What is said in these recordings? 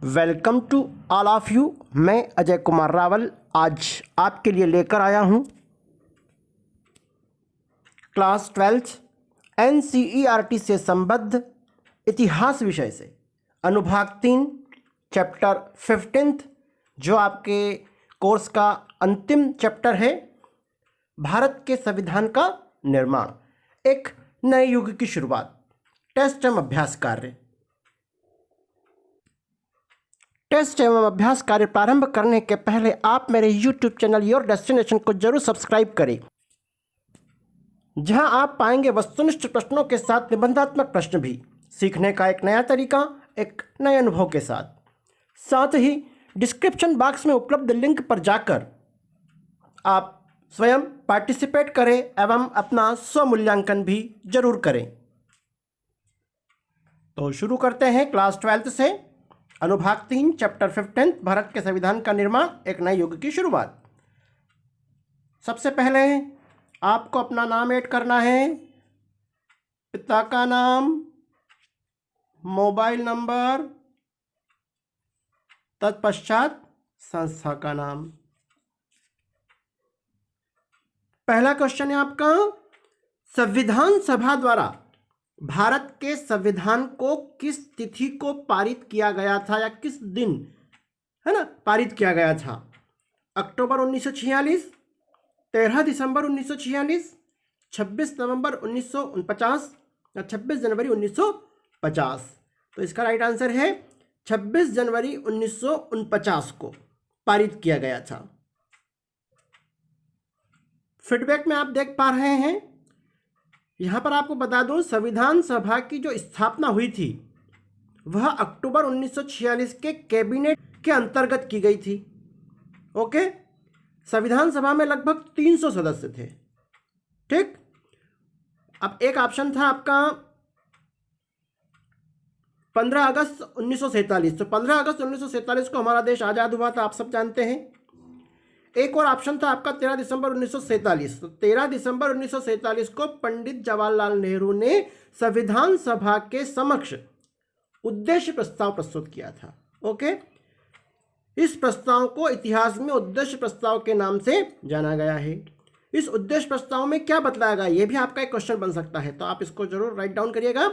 Welcome to all of you. मैं अजय कुमार रावल आज आपके लिए लेकर आया हूँ क्लास 12 NCERT से संबद्ध इतिहास विषय से अनुभाग 3 चैप्टर 15 जो आपके कोर्स का अंतिम चैप्टर है, भारत के संविधान का निर्माण, एक नए युग की शुरुआत। टेस्ट एवं अभ्यास कार्य। टेस्ट एवं अभ्यास कार्य प्रारंभ करने के पहले आप मेरे YouTube चैनल योर डेस्टिनेशन को जरूर सब्सक्राइब करें, जहां आप पाएंगे वस्तुनिष्ठ प्रश्नों के साथ निबंधात्मक प्रश्न भी, सीखने का एक नया तरीका एक नए अनुभव के साथ। साथ ही डिस्क्रिप्शन बॉक्स में उपलब्ध लिंक पर जाकर आप स्वयं पार्टिसिपेट करें एवं अपना स्वमूल्यांकन भी जरूर करें। तो शुरू करते हैं क्लास 12 से अनुभाग 3 चैप्टर 15 भारत के संविधान का निर्माण, एक नए युग की शुरुआत। सबसे पहले आपको अपना नाम ऐड करना है, पिता का नाम, मोबाइल नंबर, तत्पश्चात संस्था का नाम। पहला क्वेश्चन है आपका, संविधान सभा द्वारा भारत के संविधान को किस तिथि को पारित किया गया था या किस दिन, है ना, पारित किया गया था? अक्टूबर 1946, 13 दिसंबर 1946, 26 नवंबर 1949 या 26 जनवरी 1950? तो इसका राइट आंसर है 26 जनवरी 1949 को पारित किया गया था। फीडबैक में आप देख पा रहे हैं, यहाँ पर आपको बता दूं, संविधान सभा की जो स्थापना हुई थी वह अक्टूबर 1946 के कैबिनेट के अंतर्गत की गई थी। ओके, संविधान सभा में लगभग 300 सदस्य थे। ठीक, अब एक ऑप्शन था आपका 15 अगस्त 1947। तो 15 अगस्त 1947 को हमारा देश आज़ाद हुआ था, आप सब जानते हैं। एक और ऑप्शन था आपका 13 दिसंबर 1947। तो 13 दिसंबर 1947 को पंडित जवाहरलाल नेहरू ने संविधान सभा के समक्ष उद्देश्य प्रस्ताव प्रस्तुत किया था। ओके, इस प्रस्ताव को इतिहास में उद्देश्य प्रस्ताव के नाम से जाना गया है। इस उद्देश्य प्रस्ताव में क्या बतलाया गया, यह भी आपका एक क्वेश्चन बन सकता है, तो आप इसको जरूर राइट डाउन करिएगा।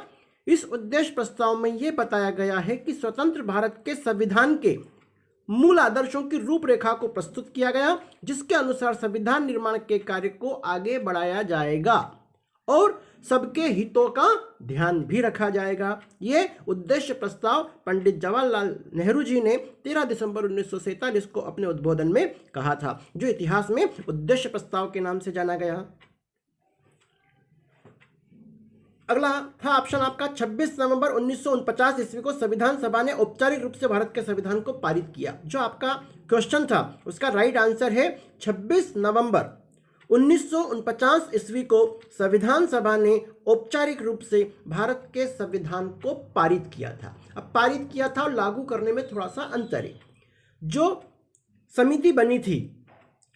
इस उद्देश्य प्रस्ताव में यह बताया गया है कि स्वतंत्र भारत के संविधान के मूल आदर्शों की रूपरेखा को प्रस्तुत किया गया, जिसके अनुसार संविधान निर्माण के कार्य को आगे बढ़ाया जाएगा और सबके हितों का ध्यान भी रखा जाएगा। ये उद्देश्य प्रस्ताव पंडित जवाहरलाल नेहरू जी ने 13 दिसंबर 1947 को अपने उद्बोधन में कहा था, जो इतिहास में उद्देश्य प्रस्ताव के नाम से जाना गया। अगला था ऑप्शन आपका 26 नवंबर 1949 ईस्वी को संविधान सभा ने औपचारिक रूप से भारत के संविधान को पारित किया। जो आपका क्वेश्चन था उसका राइट आंसर है 26 नवंबर 1949 ईस्वी को संविधान सभा ने औपचारिक रूप से भारत के संविधान को पारित किया था। अब पारित किया था और लागू करने में थोड़ा सा अंतर है। जो समिति बनी थी,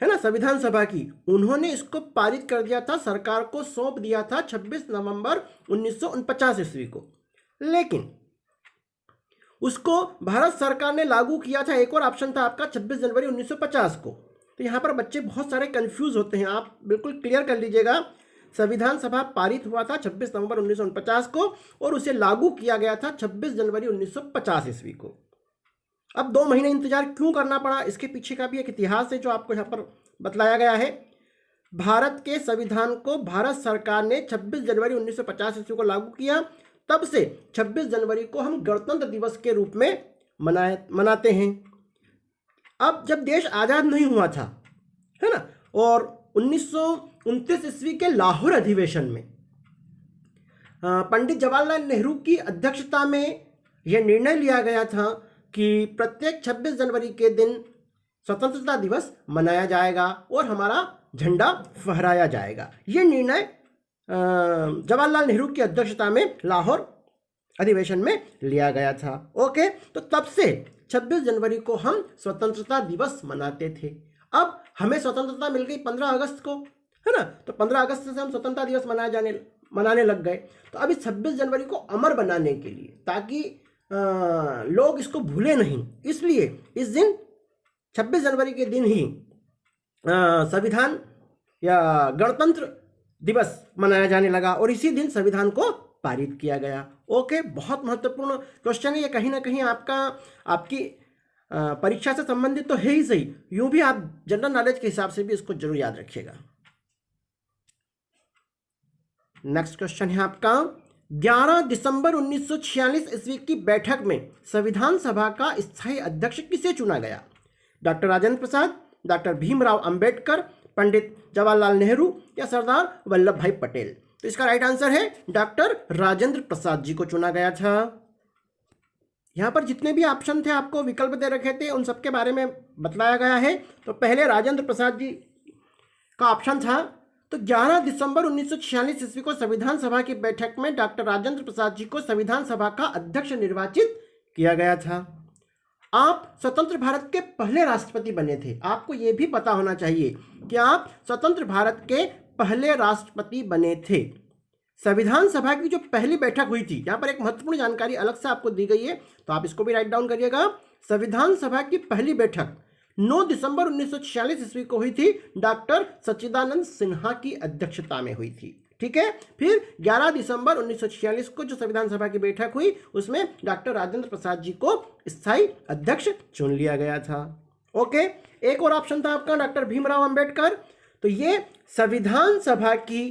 है ना, संविधान सभा की, उन्होंने इसको पारित कर दिया था, सरकार को सौंप दिया था 26 नवंबर 1949 ईस्वी को, लेकिन उसको भारत सरकार ने लागू किया था। एक और ऑप्शन था आपका 26 जनवरी 1950 को। तो यहाँ पर बच्चे बहुत सारे कंफ्यूज होते हैं, आप बिल्कुल क्लियर कर लीजिएगा। संविधान सभा पारित हुआ था 26 नवंबर 1949 को और उसे लागू किया गया था 26 जनवरी 1950 ईस्वी को। अब 2 महीने इंतजार क्यों करना पड़ा, इसके पीछे का भी एक इतिहास है जो आपको यहाँ पर बतलाया गया है। भारत के संविधान को भारत सरकार ने 26 जनवरी 1950 ईस्वी को लागू किया, तब से 26 जनवरी को हम गणतंत्र दिवस के रूप में मनाते हैं। अब जब देश आज़ाद नहीं हुआ था, है ना, और 1929 ईस्वी के लाहौर अधिवेशन में पंडित जवाहरलाल नेहरू की अध्यक्षता में यह निर्णय लिया गया था कि प्रत्येक 26 जनवरी के दिन स्वतंत्रता दिवस मनाया जाएगा और हमारा झंडा फहराया जाएगा। ये निर्णय जवाहरलाल नेहरू की अध्यक्षता में लाहौर अधिवेशन में लिया गया था। ओके, तो तब से 26 जनवरी को हम स्वतंत्रता दिवस मनाते थे। अब हमें स्वतंत्रता मिल गई 15 अगस्त को, है ना, तो 15 अगस्त से हम स्वतंत्रता दिवस मनाने लग गए। तो अभी 26 जनवरी को अमर बनाने के लिए, ताकि लोग इसको भूले नहीं, इसलिए इस दिन 26 जनवरी के दिन ही संविधान या गणतंत्र दिवस मनाया जाने लगा और इसी दिन संविधान को पारित किया गया। ओके, बहुत महत्वपूर्ण क्वेश्चन है ये, कहीं ना कहीं आपकी परीक्षा से संबंधित तो है ही सही, यूं भी आप जनरल नॉलेज के हिसाब से भी इसको जरूर याद रखिएगा। नेक्स्ट क्वेश्चन है आपका, 11 दिसंबर 1946 ईस्वी की बैठक में संविधान सभा का स्थायी अध्यक्ष किसे चुना गया? डॉक्टर राजेंद्र प्रसाद, डॉक्टर भीमराव अंबेडकर, पंडित जवाहरलाल नेहरू या सरदार वल्लभ भाई पटेल? तो इसका राइट आंसर है डॉक्टर राजेंद्र प्रसाद जी को चुना गया था। यहां पर जितने भी ऑप्शन थे आपको विकल्प दे रखे थे उन सबके बारे में बतलाया गया है। तो पहले राजेंद्र प्रसाद जी का ऑप्शन था। तो 11 दिसंबर 1946 ईस्वी को संविधान सभा की बैठक में डॉक्टर राजेंद्र प्रसाद जी को संविधान सभा का अध्यक्ष निर्वाचित किया गया था। आप स्वतंत्र भारत के पहले राष्ट्रपति बने थे। आपको यह भी पता होना चाहिए कि आप स्वतंत्र भारत के पहले राष्ट्रपति बने थे। संविधान सभा की जो पहली बैठक हुई थी, यहां पर एक महत्वपूर्ण जानकारी अलग से आपको दी गई है, तो आप इसको भी राइट डाउन करिएगा। संविधान सभा की पहली बैठक 9 दिसंबर 1946 ईस्वी को हुई थी, डॉक्टर सच्चिदानंद सिन्हा की अध्यक्षता में हुई थी। ठीक है, फिर 11 दिसंबर 1946 को जो संविधान सभा की बैठक हुई उसमें डॉक्टर राजेंद्र प्रसाद जी को स्थायी अध्यक्ष चुन लिया गया था। ओके, एक और ऑप्शन था आपका डॉक्टर भीमराव अंबेडकर। तो ये संविधान सभा की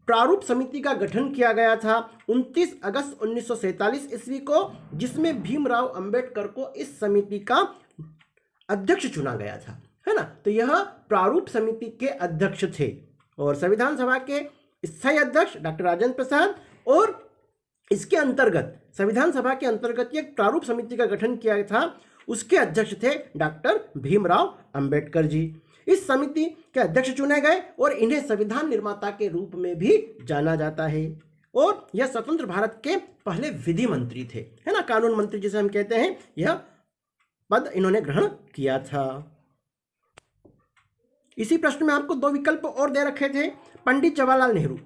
प्रारूप समिति का गठन किया गया था 29 अगस्त 1947 ईस्वी को, जिसमें भीमराव अंबेडकर को इस समिति का अध्यक्ष चुना गया था, है ना। तो यह प्रारूप समिति के अध्यक्ष थे और संविधान सभा के स्थायी अध्यक्ष डॉक्टर राजेंद्र प्रसाद, और इसके अंतर्गत संविधान सभा के अंतर्गत एक प्रारूप समिति का गठन किया था, उसके अध्यक्ष थे डॉक्टर भीमराव अंबेडकर जी। इस समिति के अध्यक्ष चुने गए और इन्हें संविधान निर्माता के रूप में भी जाना जाता है और यह स्वतंत्र भारत के पहले विधि मंत्री थे, है ना, कानून मंत्री जिसे हम कहते हैं, यह पद इन्होंने ग्रहण किया था। इसी प्रश्न में आपको दो विकल्प और दे रखे थे। पंडित जवाहरलाल नेहरू,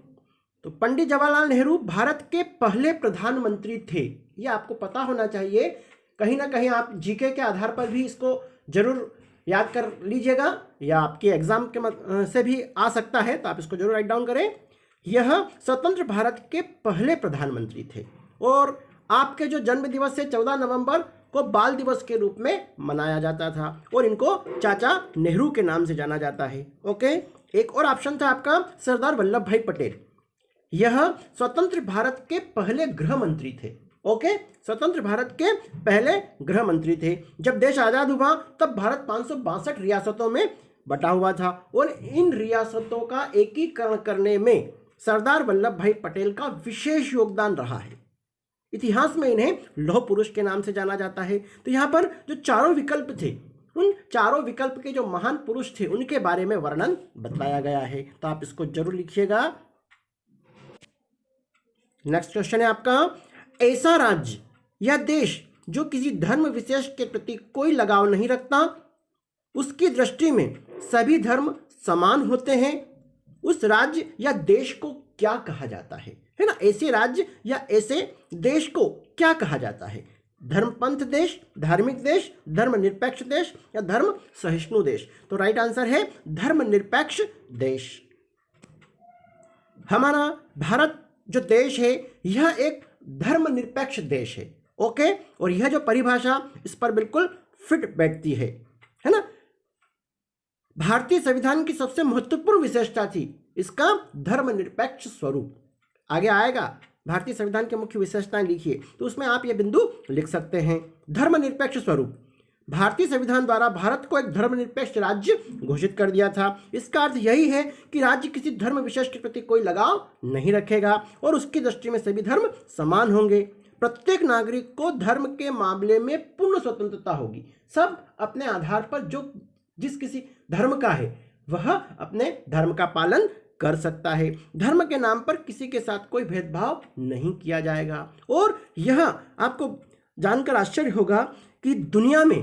तो पंडित जवाहरलाल नेहरू भारत के पहले प्रधानमंत्री थे, यह आपको पता होना चाहिए। कहीं ना कहीं आप जीके के आधार पर भी इसको जरूर याद कर लीजिएगा या आपके एग्जाम के से भी आ सकता है, तो आप इसको जरूर राइट डाउन करें। यह स्वतंत्र भारत के पहले प्रधानमंत्री थे और आपके जो जन्म दिवस है 14 नवंबर को बाल दिवस के रूप में मनाया जाता था और इनको चाचा नेहरू के नाम से जाना जाता है। ओके, एक और ऑप्शन था आपका सरदार वल्लभ भाई पटेल। यह स्वतंत्र भारत के पहले गृह मंत्री थे। ओके, स्वतंत्र भारत के पहले गृह मंत्री थे। जब देश आजाद हुआ तब भारत 562 रियासतों में बटा हुआ था और इन रियासतों का एकीकरण करने में सरदार वल्लभ भाई पटेल का विशेष योगदान रहा है। इतिहास में इन्हें लौह पुरुष के नाम से जाना जाता है। तो यहाँ पर जो चारों विकल्प थे, उन चारों विकल्प के जो महान पुरुष थे उनके बारे में वर्णन बताया गया है, तो आप इसको जरूर लिखिएगा। नेक्स्ट क्वेश्चन है आपका, ऐसा राज्य या देश जो किसी धर्म विशेष के प्रति कोई लगाव नहीं रखता, उसकी दृष्टि में सभी धर्म समान होते हैं, उस राज्य या देश को क्या कहा जाता है ना। ऐसे राज्य या ऐसे देश को क्या कहा जाता है? धर्मपंथ देश, धार्मिक देश, धर्मनिरपेक्ष देश या धर्म सहिष्णु देश? तो राइट आंसर है धर्मनिरपेक्ष देश। हमारा भारत जो देश है यह एक धर्मनिरपेक्ष देश है। ओके, और यह जो परिभाषा इस पर बिल्कुल फिट बैठती है ना। भारतीय संविधान की सबसे महत्वपूर्ण विशेषता थी इसका धर्मनिरपेक्ष स्वरूप। आगे आएगा भारतीय संविधान की मुख्य विशेषताएं लिखिए, तो उसमें आप ये बिंदु लिख सकते हैं। धर्मनिरपेक्ष स्वरूप, भारतीय संविधान द्वारा भारत को एक धर्मनिरपेक्ष राज्य घोषित कर दिया था। इसका अर्थ यही है कि राज्य किसी धर्म विशेष के प्रति कोई लगाव नहीं रखेगा और उसकी दृष्टि में सभी धर्म समान होंगे। प्रत्येक नागरिक को धर्म के मामले में पूर्ण स्वतंत्रता होगी। सब अपने आधार पर जो जिस किसी धर्म का है वह अपने धर्म का पालन कर सकता है। धर्म के नाम पर किसी के साथ कोई भेदभाव नहीं किया जाएगा। और यह आपको जानकर आश्चर्य होगा कि दुनिया में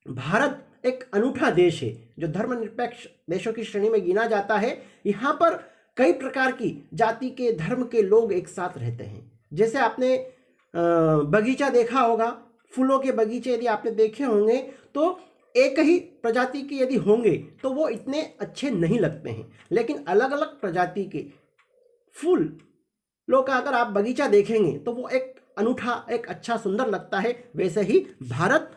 भारत एक अनूठा देश है जो धर्मनिरपेक्ष देशों की श्रेणी में गिना जाता है। यहाँ पर कई प्रकार की जाति के, धर्म के लोग एक साथ रहते हैं। जैसे आपने बगीचा देखा होगा, फूलों के बगीचे यदि आपने देखे होंगे तो एक ही प्रजाति के यदि होंगे तो वो इतने अच्छे नहीं लगते हैं, लेकिन अलग अलग प्रजाति के फूलों का अगर आप बगीचा देखेंगे तो वो एक अनूठा, एक अच्छा, सुंदर लगता है। वैसे ही भारत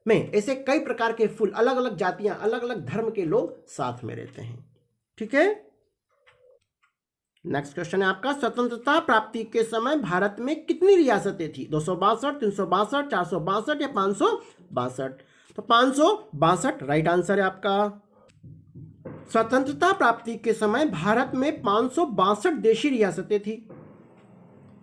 में ऐसे कई प्रकार के फूल, अलग अलग जातियां, अलग अलग धर्म के लोग साथ में रहते हैं। ठीक है, नेक्स्ट क्वेश्चन है आपका, स्वतंत्रता प्राप्ति के समय भारत में कितनी रियासतें थी? 262, 362, 462 या 562? तो 562 राइट आंसर है आपका। स्वतंत्रता प्राप्ति के समय भारत में 562 देशी रियासतें थी,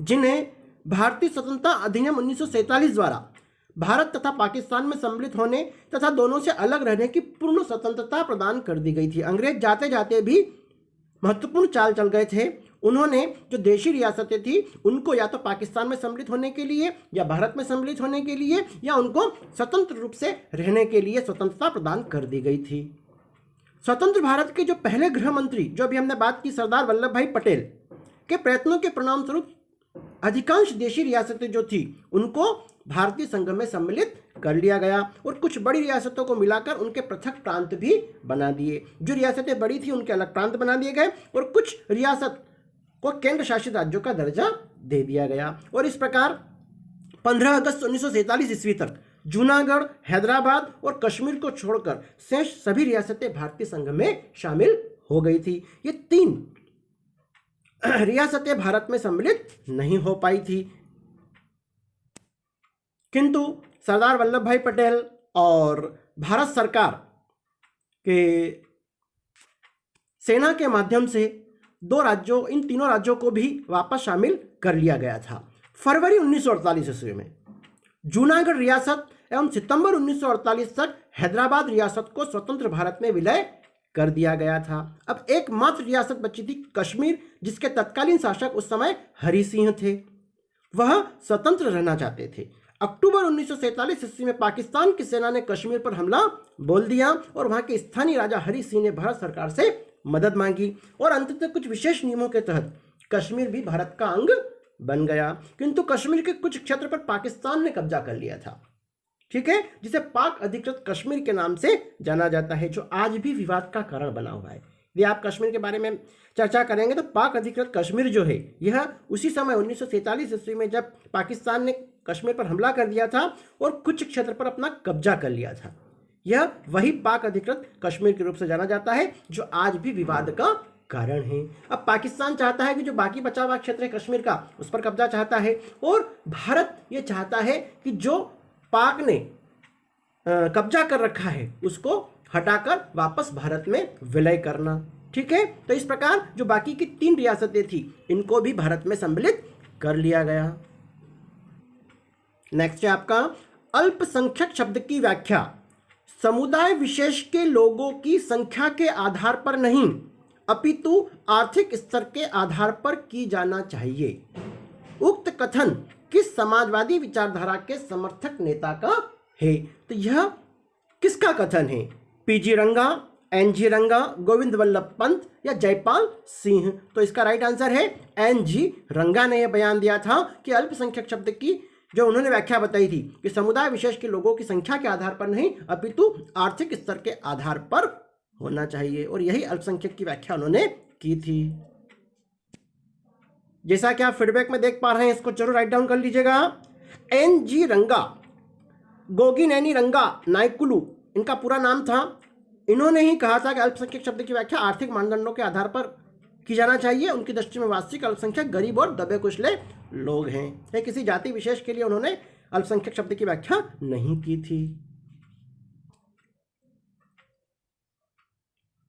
जिन्हें भारतीय स्वतंत्रता अधिनियम 1947 द्वारा भारत तथा पाकिस्तान में सम्मिलित होने तथा दोनों से अलग रहने की पूर्ण स्वतंत्रता प्रदान कर दी गई थी। अंग्रेज जाते जाते भी महत्वपूर्ण चाल चल गए थे। उन्होंने जो देशी रियासतें थी उनको या तो पाकिस्तान में सम्मिलित होने के लिए या भारत में सम्मिलित होने के लिए या उनको स्वतंत्र रूप से रहने के लिए स्वतंत्रता प्रदान कर दी गई थी। स्वतंत्र भारत के जो पहले गृह मंत्री, जो अभी हमने बात की, सरदार वल्लभ भाई पटेल के प्रयत्नों के परिणाम स्वरूप अधिकांश देशी रियासतें जो थी उनको भारतीय संघ में सम्मिलित कर लिया गया और कुछ बड़ी रियासतों को मिलाकर उनके पृथक प्रांत भी बना दिए। जो रियासतें बड़ी थी उनके अलग प्रांत बना दिए गए और कुछ रियासत को केंद्र शासित राज्यों का दर्जा दे दिया गया। और इस प्रकार 15 अगस्त 1947 ईस्वी तक जूनागढ़, हैदराबाद और कश्मीर को छोड़कर शेष सभी रियासतें भारतीय संघ में शामिल हो गई थी। ये 3 रियासतें भारत में सम्मिलित नहीं हो पाई थी, किंतु सरदार वल्लभ भाई पटेल और भारत सरकार के सेना के माध्यम से इन तीनों राज्यों को भी वापस शामिल कर लिया गया था। फरवरी 1948 ईस्वी में जूनागढ़ रियासत एवं सितंबर 1948 तक हैदराबाद रियासत को स्वतंत्र भारत में विलय कर दिया गया था। अब एकमात्र रियासत बची थी कश्मीर, जिसके तत्कालीन शासक उस समय हरि सिंह थे। वह स्वतंत्र रहना चाहते थे। अक्टूबर 1947 ईस्वी में पाकिस्तान की सेना ने कश्मीर पर हमला बोल दिया और वहां के स्थानीय राजा हरि सिंह ने भारत सरकार से मदद मांगी और अंततः कुछ विशेष नियमों के तहत कश्मीर भी भारत का अंग बन गया। किंतु कश्मीर के कुछ क्षेत्र पर पाकिस्तान ने कब्जा कर लिया था, ठीक है, जिसे पाक अधिकृत कश्मीर के नाम से जाना जाता है, जो आज भी विवाद का कारण बना हुआ है। यदि आप कश्मीर के बारे में चर्चा करेंगे तो पाक अधिकृत कश्मीर जो है यह उसी समय 1947 ईस्वी में जब पाकिस्तान ने कश्मीर पर हमला कर दिया था और कुछ क्षेत्र पर अपना कब्जा कर लिया था, यह वही पाक अधिकृत कश्मीर के रूप से जाना जाता है, जो आज भी विवाद का कारण है। अब पाकिस्तान चाहता है कि जो बाकी बचा हुआ क्षेत्र है कश्मीर का, उस पर कब्जा चाहता है और भारत ये चाहता है कि जो पाक ने कब्जा कर रखा है उसको हटाकर वापस भारत में विलय करना। ठीक है, तो इस प्रकार जो बाकी की 3 रियासतें थी इनको भी भारत में सम्मिलित कर लिया गया। नेक्स्ट है आपका अल्पसंख्यक शब्द की व्याख्या। समुदाय विशेष के लोगों की संख्या के आधार पर नहीं अपितु आर्थिक स्तर के आधार पर की जाना चाहिए। उक्त कथन किस समाजवादी विचारधारा के समर्थक नेता का है? तो यह किसका कथन है? पीजी रंगा, एनजी रंगा, गोविंद वल्लभ पंत या जयपाल सिंह? तो इसका राइट आंसर है एनजी रंगा ने यह बयान दिया था कि अल्पसंख्यक शब्द की जो उन्होंने व्याख्या बताई थी कि समुदाय विशेष के लोगों की संख्या के आधार पर नहीं अपितु आर्थिक स्तर के आधार पर होना चाहिए, और यही अल्पसंख्यक की व्याख्या उन्होंने की थी। जैसा कि आप फीडबैक में देख पा रहे हैं, इसको जरूर राइट डाउन कर लीजिएगा। एनजी रंगा, गोगिनेनी रंगा नायकुलू इनका पूरा नाम था। इन्होंने ही कहा था कि अल्पसंख्यक शब्द की व्याख्या आर्थिक मानदंडों के आधार पर की जाना चाहिए। उनकी दृष्टि में वास्तविक अल्पसंख्यक गरीब और दबे कुचले लोग हैं। या किसी जाति विशेष के लिए उन्होंने अल्पसंख्यक शब्द की व्याख्या नहीं की थी।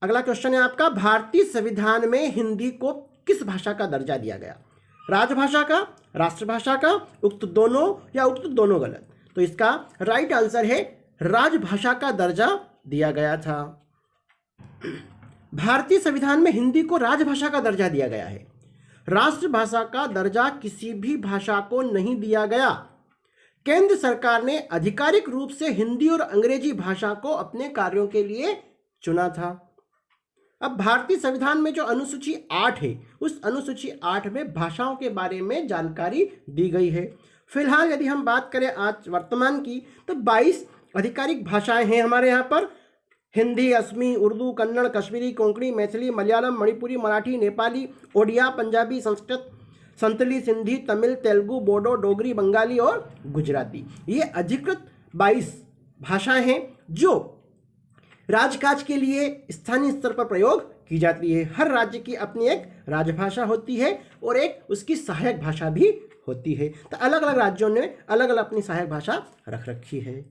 अगला क्वेश्चन है आपका, भारतीय संविधान में हिंदी को किस भाषा का दर्जा दिया गया? राजभाषा का, राष्ट्रभाषा का, उक्त दोनों या उक्त दोनों गलत? तो इसका राइट आंसर है राजभाषा का दर्जा दिया गया था। भारतीय संविधान में हिंदी को राजभाषा का दर्जा दिया गया है। राष्ट्रभाषा का दर्जा किसी भी भाषा को नहीं दिया गया। केंद्र सरकार ने आधिकारिक रूप से हिंदी और अंग्रेजी भाषा को अपने कार्यों के लिए चुना था। अब भारतीय संविधान में जो अनुसूची 8 है, उस अनुसूची 8 में भाषाओं के बारे में जानकारी दी गई है। फिलहाल यदि हम बात करें आज वर्तमान की, तो 22 आधिकारिक भाषाएं हैं हमारे यहाँ पर। हिंदी, असमी, उर्दू, कन्नड़, कश्मीरी, कोंकणी, मैथिली, मलयालम, मणिपुरी, मराठी, नेपाली, ओडिया, पंजाबी, संस्कृत, संतली, सिंधी, तमिल, तेलुगु, बोडो, डोगरी, बंगाली और गुजराती। ये अधिकृत 22 भाषाएं हैं जो राजकाज के लिए स्थानीय स्तर पर प्रयोग की जाती है। हर राज्य की अपनी एक राजभाषा होती है और एक उसकी सहायक भाषा भी होती है। तो अलग अलग राज्यों ने अलग अलग अपनी सहायक भाषा रख रखी है।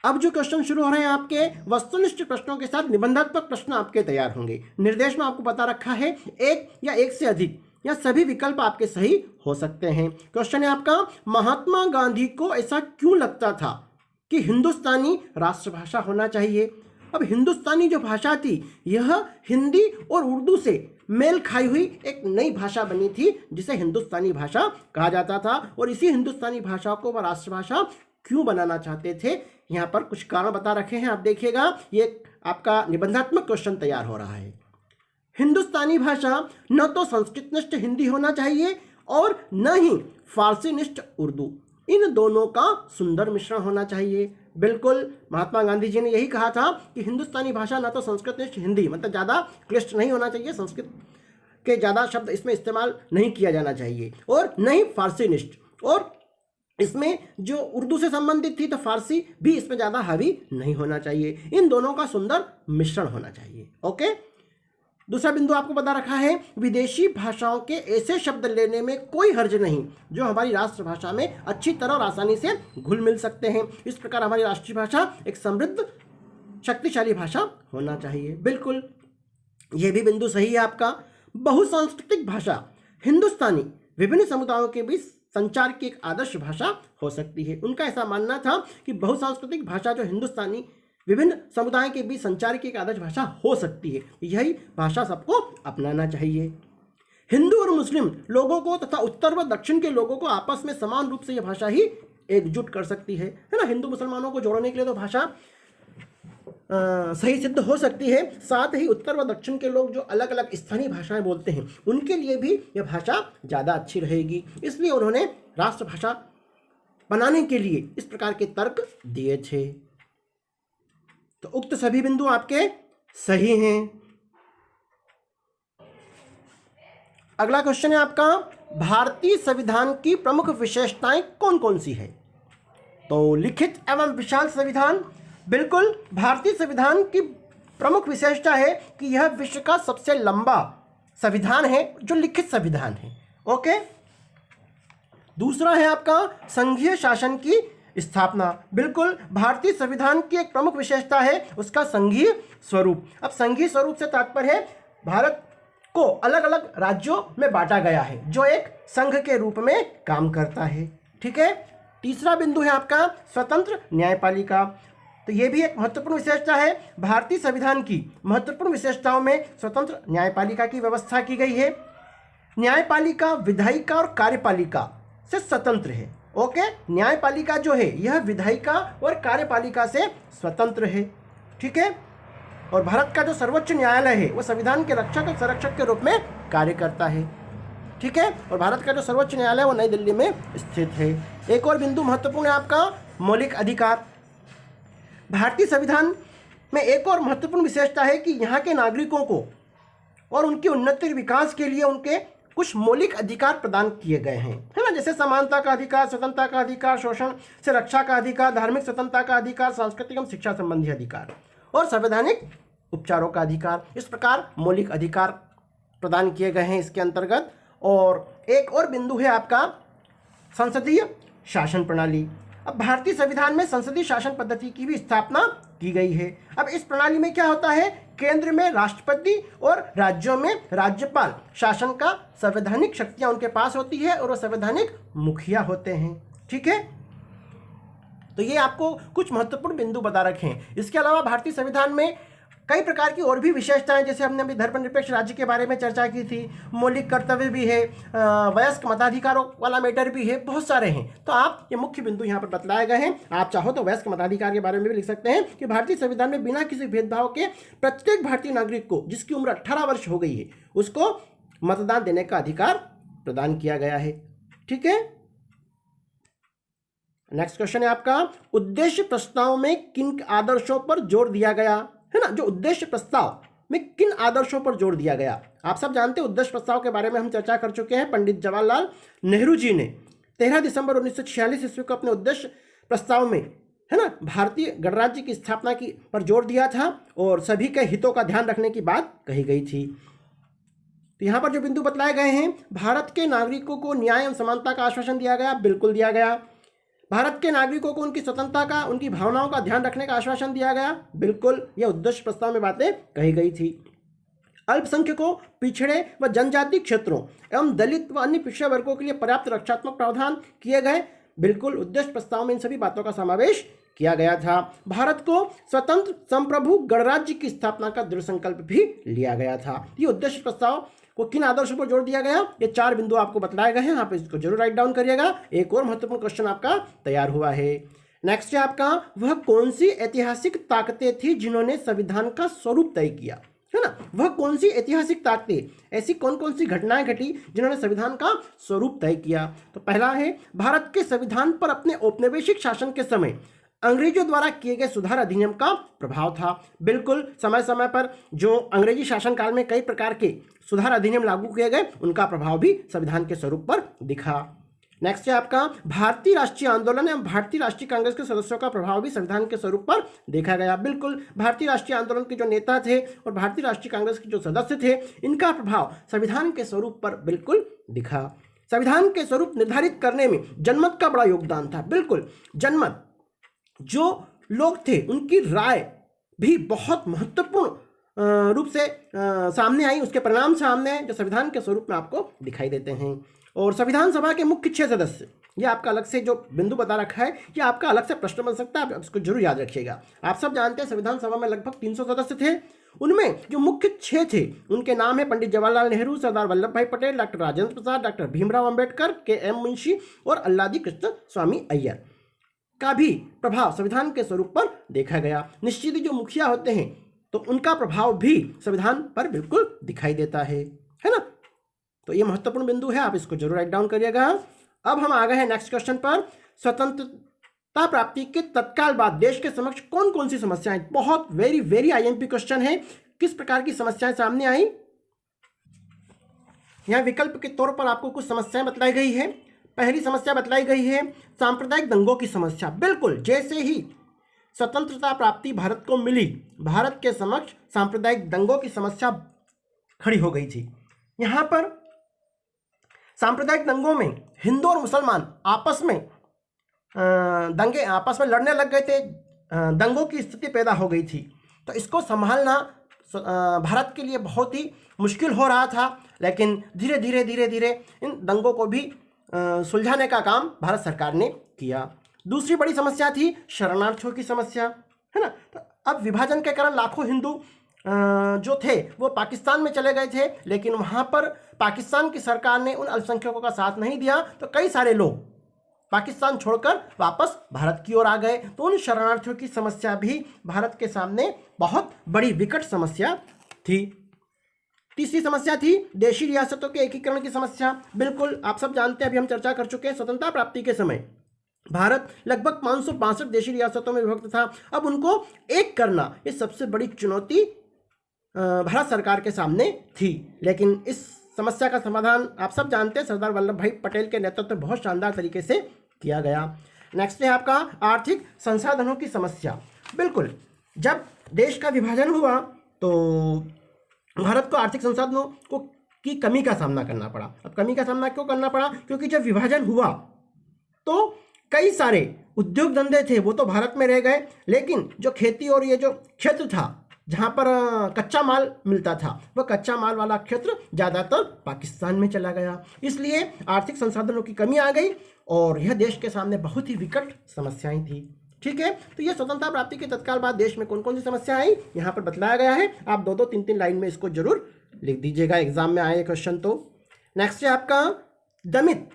अब जो क्वेश्चन शुरू हो रहे हैं आपके वस्तुनिष्ठ प्रश्नों के साथ निबंधात्मक प्रश्न आपके तैयार होंगे। निर्देश में आपको बता रखा है एक या एक से अधिक या सभी विकल्प आपके सही हो सकते हैं। क्वेश्चन है आपका, महात्मा गांधी को ऐसा क्यों लगता था कि हिंदुस्तानी राष्ट्रभाषा होना चाहिए? अब हिंदुस्तानी जो भाषा थी यह हिंदी और उर्दू से मेल खाई हुई एक नई भाषा बनी थी जिसे हिंदुस्तानी भाषा कहा जाता था। और इसी हिंदुस्तानी भाषा को वह राष्ट्रभाषा क्यों बनाना चाहते थे, यहाँ पर कुछ कारण बता रखे हैं। आप देखिएगा, ये आपका निबंधात्मक क्वेश्चन तैयार हो रहा है। हिंदुस्तानी भाषा न तो संस्कृतनिष्ठ हिंदी होना चाहिए और न ही फारसी निष्ठ उर्दू, इन दोनों का सुंदर मिश्रण होना चाहिए। बिल्कुल महात्मा गांधी जी ने यही कहा था कि हिंदुस्तानी भाषा न तो संस्कृतनिष्ठ हिंदी, मतलब ज़्यादा क्लिष्ट नहीं होना चाहिए, संस्कृत के ज़्यादा शब्द इसमें इस्तेमाल नहीं किया जाना चाहिए, और न ही फारसी निष्ठ, और इसमें जो उर्दू से संबंधित थी तो फारसी भी इसमें ज़्यादा हावी नहीं होना चाहिए। इन दोनों का सुंदर मिश्रण होना चाहिए। ओके, दूसरा बिंदु आपको बता रखा है, विदेशी भाषाओं के ऐसे शब्द लेने में कोई हर्ज नहीं जो हमारी राष्ट्रभाषा में अच्छी तरह और आसानी से घुल मिल सकते हैं। इस प्रकार हमारी राष्ट्रीय भाषा एक समृद्ध शक्तिशाली भाषा होना चाहिए। बिल्कुल, यह भी बिंदु सही है आपका। बहुसांस्कृतिक भाषा हिंदुस्तानी विभिन्न समुदायों के बीच संचार की एक आदर्श भाषा हो सकती है। उनका ऐसा मानना था कि बहुसांस्कृतिक भाषा जो हिंदुस्तानी विभिन्न समुदायों के बीच संचार की एक आदर्श भाषा हो सकती है, यही भाषा सबको अपनाना चाहिए। हिंदू और मुस्लिम लोगों को तथा उत्तर व दक्षिण के लोगों को आपस में समान रूप से यह भाषा ही एकजुट कर सकती है ना। हिंदू मुसलमानों को जोड़ने के लिए तो भाषा सही सिद्ध हो सकती है। साथ ही उत्तर व दक्षिण के लोग जो अलग अलग स्थानीय भाषाएं बोलते हैं उनके लिए भी यह भाषा ज़्यादा अच्छी रहेगी। इसलिए उन्होंने राष्ट्रभाषा बनाने के लिए इस प्रकार के तर्क दिए थे। तो उक्त सभी बिंदु आपके सही हैं। अगला क्वेश्चन है आपका, भारतीय संविधान की प्रमुख विशेषताएं कौन कौन सी है? तो लिखित एवं विशाल संविधान। बिल्कुल, भारतीय संविधान की प्रमुख विशेषता है कि यह विश्व का सबसे लंबा संविधान है जो लिखित संविधान है। ओके, दूसरा है आपका संघीय शासन की स्थापना। बिल्कुल, भारतीय संविधान की एक प्रमुख विशेषता है उसका संघीय स्वरूप। अब संघीय स्वरूप से तात्पर्य है भारत को अलग अलग राज्यों में बांटा गया है जो एक संघ के रूप में काम करता है। ठीक है, तीसरा बिंदु है आपका स्वतंत्र न्यायपालिका। तो ये भी एक महत्वपूर्ण विशेषता है। भारतीय संविधान की महत्वपूर्ण विशेषताओं में स्वतंत्र न्यायपालिका की व्यवस्था की गई है। न्यायपालिका विधायिका और कार्यपालिका से स्वतंत्र है। ओके, न्यायपालिका जो है यह विधायिका और कार्यपालिका से स्वतंत्र है। ठीक है, और भारत का जो सर्वोच्च न्यायालय है वो संविधान के रक्षक और संरक्षक के रूप में कार्य करता है। ठीक है, और भारत का जो सर्वोच्च न्यायालय वो नई दिल्ली में स्थित है। एक और बिंदु महत्वपूर्ण है आपका मौलिक अधिकार। भारतीय संविधान में एक और महत्वपूर्ण विशेषता है कि यहाँ के नागरिकों को और उनकी उन्नति विकास के लिए उनके कुछ मौलिक अधिकार प्रदान किए गए हैं, है ना। जैसे समानता का अधिकार, स्वतंत्रता का अधिकार, शोषण से रक्षा का अधिकार, धार्मिक स्वतंत्रता का अधिकार, सांस्कृतिक एवं शिक्षा संबंधी अधिकार और संवैधानिक उपचारों का अधिकार। इस प्रकार मौलिक अधिकार प्रदान किए गए हैं इसके अंतर्गत। और एक और बिंदु है आपका संसदीय शासन प्रणाली। अब भारतीय संविधान में संसदीय शासन पद्धति की भी स्थापना की गई है। अब इस प्रणाली में क्या होता है, केंद्र में राष्ट्रपति और राज्यों में राज्यपाल शासन का संवैधानिक शक्तियां उनके पास होती है और वो संवैधानिक मुखिया होते हैं। ठीक है, तो ये आपको कुछ महत्वपूर्ण बिंदु बता रखे हैं। इसके अलावा भारतीय संविधान में कई प्रकार की और भी विशेषताएं, जैसे हमने अभी धर्मनिरपेक्ष राज्य के बारे में चर्चा की थी, मौलिक कर्तव्य भी है, वयस्क मताधिकारों वाला मैटर भी है, बहुत सारे हैं। तो आप ये मुख्य बिंदु यहाँ पर बतलाए गए हैं। आप चाहो तो वयस्क मताधिकार के बारे में भी लिख सकते हैं कि भारतीय संविधान में बिना किसी भेदभाव के प्रत्येक भारतीय नागरिक को जिसकी उम्र 18 वर्ष हो गई है उसको मतदान देने का अधिकार प्रदान किया गया है। ठीक है। नेक्स्ट क्वेश्चन है आपका, उद्देश्य प्रस्ताव में किन आदर्शों पर जोर दिया गया है ना। जो उद्देश्य प्रस्ताव में किन आदर्शों पर जोर दिया गया, आप सब जानते हैं उद्देश्य प्रस्ताव के बारे में हम चर्चा कर चुके हैं। पंडित जवाहरलाल नेहरू जी ने 13 दिसंबर 1946 ईस्वी को अपने उद्देश्य प्रस्ताव में है ना भारतीय गणराज्य की स्थापना की पर जोर दिया था और सभी के हितों का ध्यान रखने की बात कही गई थी। तो यहाँ पर जो बिंदु बतलाए गए हैं, भारत के नागरिकों को न्याय एवं समानता का आश्वासन दिया गया, बिल्कुल दिया गया। भारत के नागरिकों को उनकी स्वतंत्रता का, उनकी भावनाओं का ध्यान रखने का आश्वासन दिया गया, बिल्कुल। यह उद्देश्य प्रस्ताव में बातें कही गई थी। अल्पसंख्यकों, पिछड़े व जनजाति क्षेत्रों एवं दलित व अन्य पिछड़े वर्गों के लिए पर्याप्त रक्षात्मक प्रावधान किए गए, बिल्कुल। उद्देश्य प्रस्ताव में इन सभी बातों का समावेश किया गया था। भारत को स्वतंत्र संप्रभु गणराज्य की स्थापना का दृढ़ संकल्प भी लिया गया था। ये उद्देश्य प्रस्ताव को किन आदर्शों पर जोर दिया गया, ये 4 बिंदु आपको बतलाए गए हैं, यहाँ पे इसको जरूर राइट डाउन करिएगा। एक और महत्वपूर्ण क्वेश्चन आपका तैयार हुआ है। नेक्स्ट है आपका, वह कौन सी ऐतिहासिक ताकतें थी जिन्होंने संविधान का स्वरूप तय किया, है ना। वह कौन सी ऐतिहासिक ताकतें, ऐसी कौन कौन सी घटनाएं घटी जिन्होंने संविधान का स्वरूप तय किया। तो पहला है, भारत के संविधान पर अपने औपनिवेशिक शासन के समय अंग्रेजों द्वारा किए गए सुधार अधिनियम का प्रभाव था, बिल्कुल। समय समय पर जो अंग्रेजी शासनकाल में कई प्रकार के सुधार अधिनियम लागू किए गए, उनका प्रभाव भी संविधान के स्वरूप पर दिखा। नेक्स्ट है आपका, भारतीय राष्ट्रीय आंदोलन एवं भारतीय राष्ट्रीय कांग्रेस के सदस्यों का प्रभाव भी संविधान के स्वरूप पर देखा गया, बिल्कुल। भारतीय राष्ट्रीय आंदोलन के जो नेता थे और भारतीय राष्ट्रीय कांग्रेस के जो सदस्य थे, इनका प्रभाव संविधान के स्वरूप पर बिल्कुल दिखा। संविधान के स्वरूप निर्धारित करने में जनमत का बड़ा योगदान था, बिल्कुल। जनमत, जो लोग थे उनकी राय भी बहुत महत्वपूर्ण रूप से सामने आई, उसके परिणाम सामने जो संविधान के स्वरूप में आपको दिखाई देते हैं। और संविधान सभा के मुख्य 6 सदस्य, ये आपका अलग से जो बिंदु बता रखा है, ये आपका अलग से प्रश्न बन सकता है, आप इसको जरूर याद रखिएगा। आप सब जानते हैं संविधान सभा में लगभग 300 सदस्य थे। उनमें जो मुख्य 6 थे, उनके नाम है पंडित जवाहरलाल नेहरू, सरदार वल्लभ भाई Patel, doctor Rajendra Prasad, doctor Bhimrao Ambedkar, KM. Munshi और अल्लादी कृष्ण स्वामी अय्यर का भी प्रभाव संविधान के स्वरूप पर देखा गया। निश्चित ही जो मुखिया होते हैं तो उनका प्रभाव भी संविधान पर बिल्कुल दिखाई देता है ना। तो ये महत्वपूर्ण बिंदु है, आप इसको जरूर राइट डाउन करिएगा। अब हम आ गए हैं नेक्स्ट क्वेश्चन पर। स्वतंत्रता प्राप्ति के तत्काल बाद देश के समक्ष कौन कौन सी समस्याएं, बहुत वेरी आईएमपी क्वेश्चन है, किस प्रकार की समस्याएं सामने आई। यहां विकल्प के तौर पर आपको कुछ समस्याएं बतलाई गई है। पहली समस्या बतलाई गई है सांप्रदायिक दंगों की समस्या, बिल्कुल। जैसे ही स्वतंत्रता प्राप्ति भारत को मिली, भारत के समक्ष सांप्रदायिक दंगों की समस्या खड़ी हो गई थी। यहां पर सांप्रदायिक दंगों में हिंदू और मुसलमान आपस में लड़ने लग गए थे, दंगों की स्थिति पैदा हो गई थी। तो इसको संभालना भारत के लिए बहुत ही मुश्किल हो रहा था, लेकिन धीरे धीरे इन दंगों को भी सुलझाने का काम भारत सरकार ने किया। दूसरी बड़ी समस्या थी शरणार्थियों की समस्या, है ना। तो अब विभाजन के कारण लाखों हिंदू जो थे वो पाकिस्तान में चले गए थे, लेकिन वहाँ पर पाकिस्तान की सरकार ने उन अल्पसंख्यकों का साथ नहीं दिया, तो कई सारे लोग पाकिस्तान छोड़कर वापस भारत की ओर आ गए। तो उन शरणार्थियों की समस्या भी भारत के सामने बहुत बड़ी विकट समस्या थी। तीसरी समस्या थी देशी रियासतों के एकीकरण की समस्या, बिल्कुल। आप सब जानते हैं, अभी हम चर्चा कर चुके हैं, स्वतंत्रता प्राप्ति के समय भारत लगभग 562 देशी रियासतों में विभक्त था। अब उनको एक करना, ये सबसे बड़ी चुनौती भारत सरकार के सामने थी। लेकिन इस समस्या का समाधान आप सब जानते हैं, सरदार वल्लभ भाई पटेल के नेतृत्व में बहुत शानदार तरीके से किया गया। नेक्स्ट है आपका आर्थिक संसाधनों की समस्या, बिल्कुल। जब देश का विभाजन हुआ तो भारत को आर्थिक संसाधनों की कमी का सामना करना पड़ा। अब कमी का सामना क्यों करना पड़ा? क्योंकि जब विभाजन हुआ तो कई सारे उद्योग धंधे थे वो तो भारत में रह गए, लेकिन जो खेती और ये जो क्षेत्र था जहाँ पर कच्चा माल मिलता था, वह कच्चा माल वाला क्षेत्र ज़्यादातर पाकिस्तान में चला गया। इसलिए आर्थिक संसाधनों की कमी आ गई और यह देश के सामने बहुत ही विकट समस्याएं थी। ठीक है, तो ये स्वतंत्रता प्राप्ति के तत्काल बाद देश में कौन कौन सी समस्या आई यहाँ पर बतलाया गया है। आप 2-2, 3-3 लाइन में इसको जरूर लिख दीजिएगा, एग्जाम में आए क्वेश्चन तो। नेक्स्ट है आपका दमित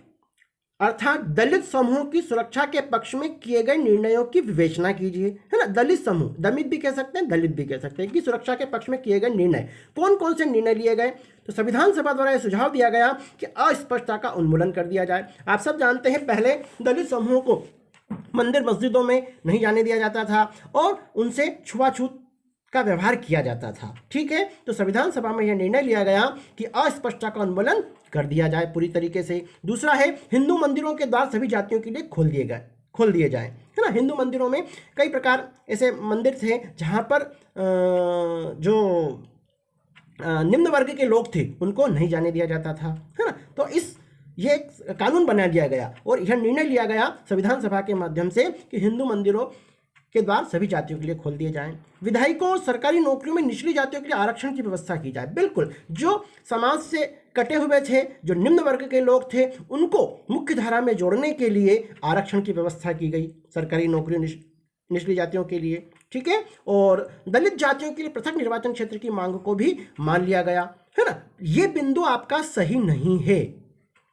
अर्थात दलित समूहों की सुरक्षा के पक्ष में किए गए निर्णयों की विवेचना कीजिए, है ना। दलित समूह, दमित भी कह सकते हैं, दलित भी कह सकते हैं, कि सुरक्षा के पक्ष में किए गए निर्णय, कौन कौन से निर्णय लिए गए। तो संविधान सभा द्वारा यह सुझाव दिया गया कि अस्पष्टता का उन्मूलन कर दिया जाए। आप सब जानते हैं पहले दलित समूहों को मंदिर मस्जिदों में नहीं जाने दिया जाता था और उनसे छुआछूत का व्यवहार किया जाता था, ठीक है। तो संविधान सभा में यह निर्णय लिया गया कि अस्पष्टता का उन्मूलन कर दिया जाए पूरी तरीके से। दूसरा है, हिंदू मंदिरों के द्वार सभी जातियों के लिए खोल दिए जाए, है ना। हिंदू मंदिरों में कई प्रकार ऐसे मंदिर थे जहाँ पर जो निम्न वर्ग के लोग थे उनको नहीं जाने दिया जाता था, है ना। तो ये एक कानून बना दिया गया और यह निर्णय लिया गया संविधान सभा के माध्यम से कि हिंदू मंदिरों के द्वार सभी जातियों के लिए खोल दिए जाएं। विधायकों और सरकारी नौकरियों में निचली जातियों के लिए आरक्षण की व्यवस्था की जाए। बिल्कुल, जो समाज से कटे हुए थे, जो निम्न वर्ग के लोग थे, उनको मुख्य धारा में जोड़ने के लिए आरक्षण की व्यवस्था की गई सरकारी नौकरियों निचली जातियों के लिए, ठीक है। और दलित जातियों के लिए पृथक निर्वाचन क्षेत्र की मांग को भी मान लिया गया, है ना। ये बिंदु आपका सही नहीं है,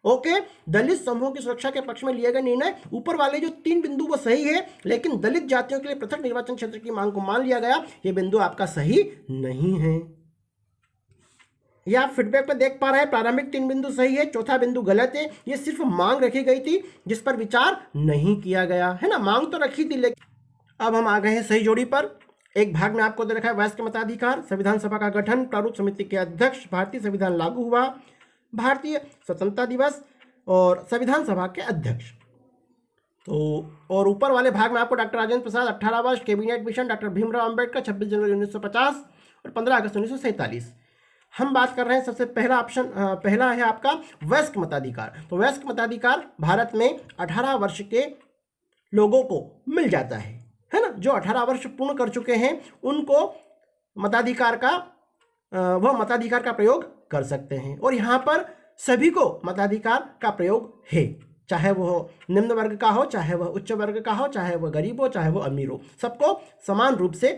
ओके। दलित समूहों की सुरक्षा के पक्ष में लिए गए निर्णय, ऊपर वाले जो 3 बिंदु वो सही है, लेकिन दलित जातियों के लिए पृथक निर्वाचन क्षेत्र की मांग को मान लिया गया, ये बिंदु आपका सही नहीं है। ये आप फीडबैक पे देख पा रहे हैं, प्रारंभिक 3 बिंदु सही है, चौथा बिंदु गलत है। ये सिर्फ मांग रखी गई थी जिस पर विचार नहीं किया गया, है ना। मांग तो रखी थी, लेकिन अब हम आ गए हैं सही जोड़ी पर। एक भाग में आपको दे रखा है वयस्क मताधिकार, संविधान सभा का गठन, प्रारूप समिति के अध्यक्ष, भारतीय संविधान लागू हुआ, भारतीय स्वतंत्रता दिवस और संविधान सभा के अध्यक्ष। तो और ऊपर वाले भाग में आपको डॉक्टर राजेंद्र प्रसाद 18 वर्ष, cabinet mission doctor Bhimrao Ambedkar 26 जनवरी 1950 और 15 अगस्त 1947। हम बात कर रहे हैं सबसे पहला ऑप्शन, पहला है आपका वयस्क मताधिकार। तो वयस्क मताधिकार भारत में 18 वर्ष के लोगों को मिल जाता है ना। जो 18 वर्ष पूर्ण कर चुके हैं उनको मताधिकार का प्रयोग कर सकते हैं। और यहाँ पर सभी को मताधिकार का प्रयोग है, चाहे वो निम्न वर्ग का हो, चाहे वह उच्च वर्ग का हो, चाहे वह गरीब हो, चाहे वो अमीर हो, सबको समान रूप से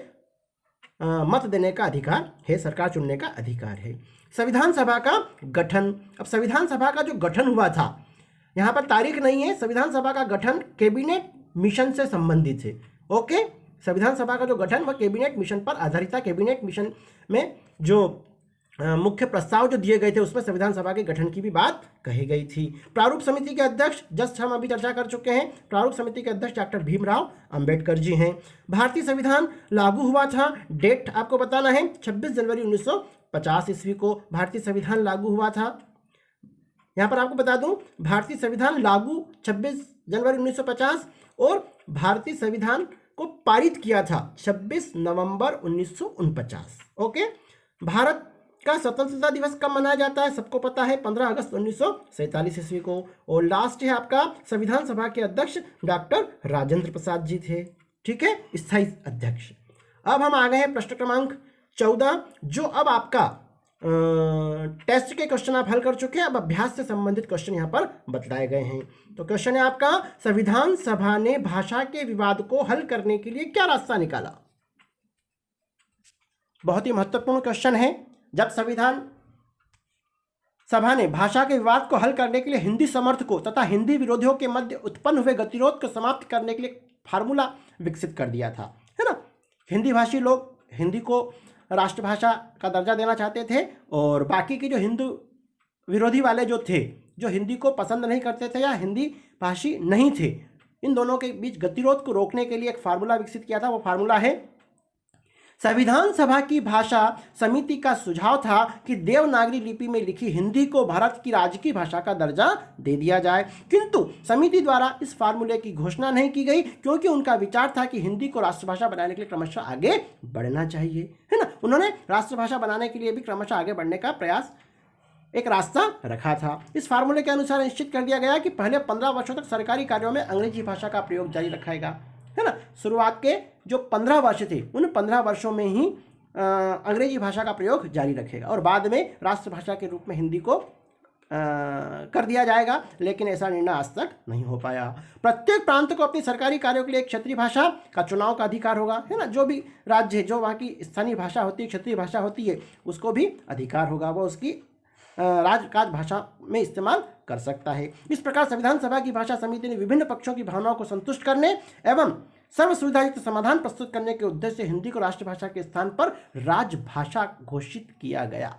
मत देने का अधिकार है, सरकार चुनने का अधिकार है। संविधान सभा का गठन, अब संविधान सभा का जो गठन हुआ था, यहाँ पर तारीख नहीं है, संविधान सभा का गठन कैबिनेट मिशन से संबंधित है, ओके। संविधान सभा का जो गठन वह कैबिनेट मिशन पर आधारित था। कैबिनेट मिशन में जो मुख्य प्रस्ताव जो दिए गए थे उसमें संविधान सभा के गठन की भी बात कही गई थी। प्रारूप समिति के अध्यक्ष जस्ट हम अभी चर्चा कर चुके हैं, प्रारूप समिति के अध्यक्ष डॉक्टर भीमराव अंबेडकर जी हैं। भारतीय संविधान लागू हुआ था, डेट आपको बताना है, 26 जनवरी 1950 ईस्वी को भारतीय संविधान लागू हुआ था। यहाँ पर आपको बता दूं, भारतीय संविधान लागू 26 जनवरी 1950 और भारतीय संविधान को पारित किया था 26 नवंबर 1949, ओके। भारत का स्वतंत्रता दिवस कब मनाया जाता है, सबको पता है, 15 अगस्त 1947 ईस्वी को। और लास्ट है आपका संविधान सभा के अध्यक्ष डॉक्टर राजेंद्र प्रसाद जी थे, ठीक है, स्थायी अध्यक्ष। अब हम आ गए हैं प्रश्न क्रमांक 14, जो अब आपका टेस्ट के क्वेश्चन आप हल कर चुके हैं। अब अभ्यास से संबंधित क्वेश्चन यहाँ पर बतलाए गए हैं। तो क्वेश्चन है आपका, संविधान सभा ने भाषा के विवाद को हल करने के लिए क्या रास्ता निकाला। बहुत ही महत्वपूर्ण क्वेश्चन है। जब संविधान सभा ने भाषा के विवाद को हल करने के लिए हिंदी समर्थकों तथा हिंदी विरोधियों के मध्य उत्पन्न हुए गतिरोध को समाप्त करने के लिए फार्मूला विकसित कर दिया था, है ना। हिंदी भाषी लोग हिंदी को राष्ट्रभाषा का दर्जा देना चाहते थे और बाकी के जो हिंदू विरोधी वाले जो थे, जो हिंदी को पसंद नहीं करते थे या हिंदी भाषी नहीं थे, इन दोनों के बीच गतिरोध को रोकने के लिए एक फार्मूला विकसित किया था। वो फार्मूला है, संविधान सभा की भाषा समिति का सुझाव था कि देवनागरी लिपि में लिखी हिंदी को भारत की राजकीय भाषा का दर्जा दे दिया जाए, किंतु समिति द्वारा इस फार्मूले की घोषणा नहीं की गई क्योंकि उनका विचार था कि हिंदी को राष्ट्रभाषा बनाने के लिए क्रमशः आगे बढ़ना चाहिए, है ना। उन्होंने राष्ट्रभाषा बनाने के लिए भी क्रमशः आगे बढ़ने का प्रयास, एक रास्ता रखा था। इस फार्मूले के अनुसार निश्चित कर दिया गया कि पहले 15 वर्षों तक सरकारी कार्यों में अंग्रेजी भाषा का प्रयोग जारी रखेगा, है ना। शुरुआत के जो 15 वर्ष थे उन 15 वर्षों में ही अंग्रेजी भाषा का प्रयोग जारी रखेगा और बाद में राष्ट्रभाषा के रूप में हिंदी को कर दिया जाएगा, लेकिन ऐसा निर्णय आज तक नहीं हो पाया। प्रत्येक प्रांत को अपनी सरकारी कार्यों के लिए एक क्षेत्रीय भाषा का चुनाव का अधिकार होगा, है ना। जो भी राज्य है, जो वहाँ की स्थानीय भाषा होती है, क्षेत्रीय भाषा होती है, उसको भी अधिकार होगा, वो उसकी राजकाज भाषा में इस्तेमाल कर सकता है। इस प्रकार संविधान सभा की भाषा समिति ने विभिन्न पक्षों की भावनाओं को संतुष्ट करने एवं सर्व सुविधायुक्त समाधान प्रस्तुत करने के उद्देश्य से हिंदी को राष्ट्रभाषा के स्थान पर राजभाषा घोषित किया गया।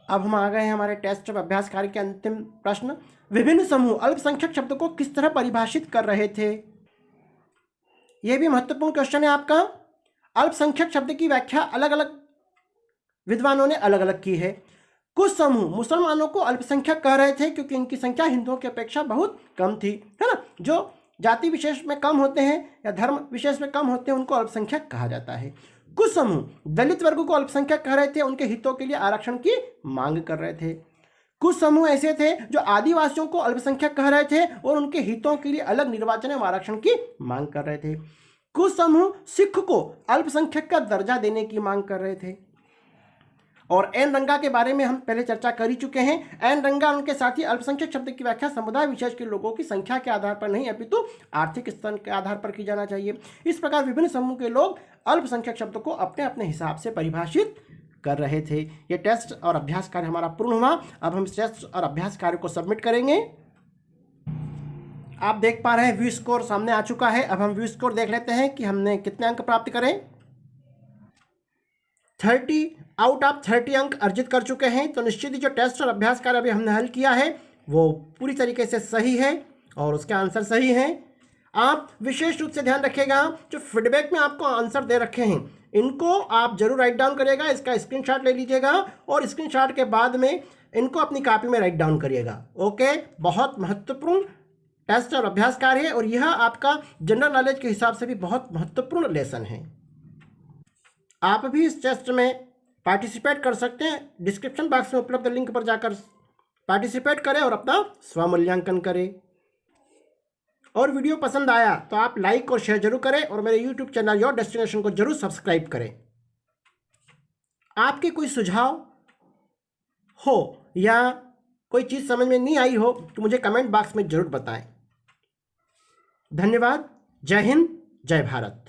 अब हम आ गए हैं हमारे टेस्ट ऑफ अभ्यास कार्य के अंतिम प्रश्न। विभिन्न समूह अल्पसंख्यक शब्द को किस तरह परिभाषित कर रहे थे? यह भी महत्वपूर्ण क्वेश्चन है आपका। अल्पसंख्यक शब्द की व्याख्या अलग अलग विद्वानों ने अलग अलग की है। कुछ समूह मुसलमानों को अल्पसंख्यक कह रहे थे क्योंकि इनकी संख्या हिंदुओं की अपेक्षा बहुत कम थी, है ना। जो जाति विशेष में कम होते हैं या धर्म विशेष में कम होते हैं उनको अल्पसंख्यक कहा जाता है। कुछ समूह दलित वर्ग को अल्पसंख्यक कह रहे थे, उनके हितों के लिए आरक्षण की मांग कर रहे थे। कुछ समूह ऐसे थे जो आदिवासियों को अल्पसंख्यक कह रहे थे और उनके हितों के लिए अलग निर्वाचन एवं आरक्षण की मांग कर रहे थे। कुछ समूह सिख को अल्पसंख्यक का दर्जा देने की मांग कर रहे थे। और एन रंगा के बारे में हम पहले चर्चा कर ही चुके हैं। एन रंगा और उनके साथी अल्पसंख्यक शब्द की व्याख्या समुदाय विशेष के लोगों की संख्या के आधार पर नहीं अपितु आर्थिक स्तर के आधार पर की जाना चाहिए। इस प्रकार विभिन्न समूह के लोग अल्पसंख्यक शब्द को अपने अपने हिसाब से परिभाषित कर रहे थे। ये टेस्ट और अभ्यास कार्य हमारा पूर्ण हुआ। अब हम टेस्ट और अभ्यास कार्य को सबमिट करेंगे। आप देख पा रहे हैं व्यू स्कोर सामने आ चुका है। अब हम व्यू स्कोर देख लेते हैं कि हमने कितने अंक प्राप्त करें। 30 आउट ऑफ 30 अंक अर्जित कर चुके हैं। तो निश्चित ही जो टेस्ट और अभ्यास कार्य अभी हमने हल किया है वो पूरी तरीके से सही है और उसके आंसर सही हैं। आप विशेष रूप से ध्यान रखिएगा, जो फीडबैक में आपको आंसर दे रखे हैं इनको आप जरूर राइट डाउन करिएगा। इसका स्क्रीनशॉट ले लीजिएगा और स्क्रीनशॉट के बाद में इनको अपनी कॉपी में राइट डाउन करिएगा। ओके, बहुत महत्वपूर्ण टेस्ट और अभ्यास कार्य है और यह आपका जनरल नॉलेज के हिसाब से भी बहुत महत्वपूर्ण लेसन है। आप भी इस टेस्ट में पार्टिसिपेट कर सकते हैं। डिस्क्रिप्शन बॉक्स में उपलब्ध लिंक पर जाकर पार्टिसिपेट करें और अपना स्वमूल्यांकन करें। और वीडियो पसंद आया तो आप लाइक और शेयर जरूर करें और मेरे यूट्यूब चैनल योर डेस्टिनेशन को जरूर सब्सक्राइब करें। आपके कोई सुझाव हो या कोई चीज़ समझ में नहीं आई हो तो मुझे कमेंट बॉक्स में जरूर बताएं। धन्यवाद। जय हिंद, जय भारत।